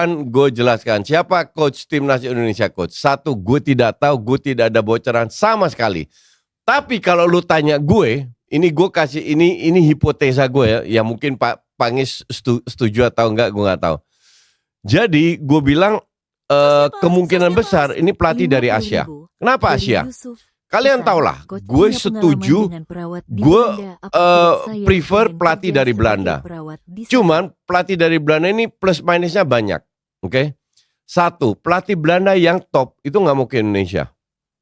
Gue jelaskan siapa coach timnas Indonesia coach. Satu, gue tidak tahu, gue tidak ada bocoran sama sekali. Tapi kalau lu tanya gue, ini gue kasih ini hipotesa gue ya mungkin Pak Pangis setuju atau enggak gue nggak tahu. Jadi gue bilang kemungkinan besar ini pelatih dari Asia. Kenapa Asia? Kalian tahulah, gue setuju, gue prefer pelatih dari Belanda. Cuman pelatih dari Belanda ini plus minusnya banyak. Oke, satu, pelatih Belanda yang top itu nggak mau ke Indonesia,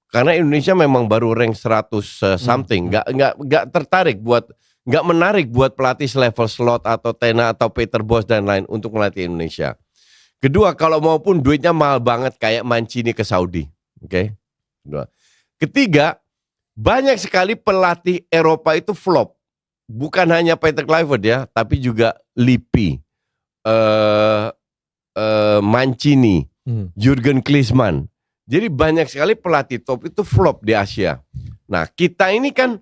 karena Indonesia memang baru rank 100 something, nggak tertarik nggak menarik buat pelatih level Slot atau Tena atau Peter Bos dan lain untuk melatih Indonesia. Kedua, kalau maupun duitnya mahal banget kayak Mancini ke Saudi, oke. Ketiga, banyak sekali pelatih Eropa itu flop, bukan hanya Peter Kluivert ya, tapi juga Lippi. Mancini, Jurgen Klinsmann. Jadi banyak sekali pelatih top itu flop di Asia. Nah kita ini kan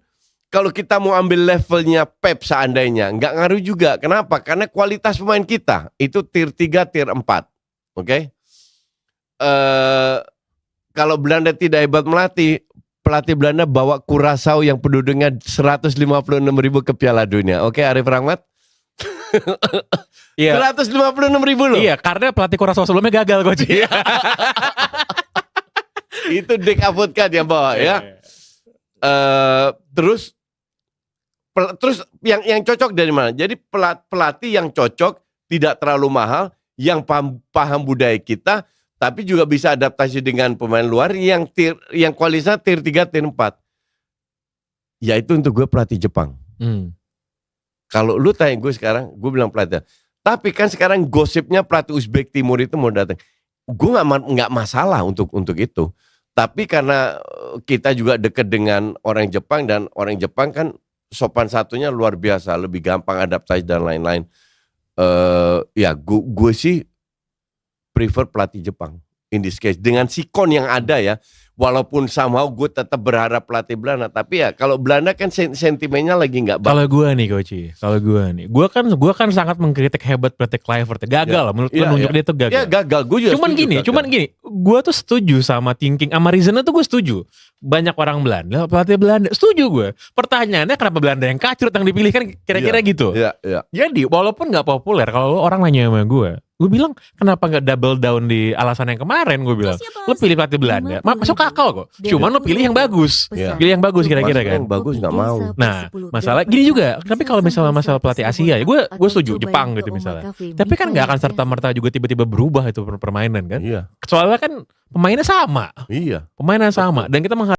kalau kita mau ambil levelnya Pep seandainya nggak ngaruh juga. Kenapa? Karena kualitas pemain kita itu tier 3, tier 4. Oke? Kalau Belanda tidak hebat melatih, pelatih Belanda bawa Curaçao yang penduduknya 156.000 ke Piala Dunia. Oke, Arif Rahmat? Iya. 156.000 loh. Iya, karena pelatih Curaçao sebelumnya gagal coach. Itu Dick Advocaat yang bawa ya. Terus yang cocok dari mana? Jadi pelatih yang cocok, tidak terlalu mahal, yang paham budaya kita, tapi juga bisa adaptasi dengan pemain luar yang kualitasnya tier 3, tier 4. Ya itu untuk gue pelatih Jepang. Kalau lu tanya gue sekarang, gue bilang pelatih. Tapi kan sekarang gosipnya pelatih Uzbek Timur itu mau datang. Gue nggak masalah untuk itu. Tapi karena kita juga dekat dengan orang Jepang dan orang Jepang kan sopan satunya luar biasa, lebih gampang adaptasi dan lain-lain. Ya gue sih prefer pelatih Jepang in this case dengan sikon yang ada ya. Walaupun somehow gue tetap berharap pelatih Belanda, tapi ya kalau Belanda kan sentimennya lagi nggak bagus. Kalau gue nih coach, gue kan sangat mengkritik hebat pelatih Kluivert. Gagal lah menurut gue nunjuk dia tuh gagal. Ya gagal, gue juga cuman gini, gue tuh setuju sama thinking, sama reasonnya tuh gue setuju. Banyak orang Belanda, pelatih Belanda, setuju gue. Pertanyaannya kenapa Belanda yang kacrut yang dipilih kan kira-kira gitu. Iya. Jadi walaupun nggak populer, kalau orang nanya sama gue bilang kenapa nggak double down di alasan yang kemarin, gue bilang lo pilih pelatih Belanda masuk akal kok, cuman lo pilih yang bagus. Pilih yang bagus kira-kira kan. Yang bagus nggak mau. Nah masalah gini juga, tapi kalau misalnya masalah pelatih Asia ya gue setuju Jepang gitu misalnya, tapi kan nggak akan serta-merta juga tiba-tiba berubah itu permainan kan. Soalnya kan pemainnya sama, dan kita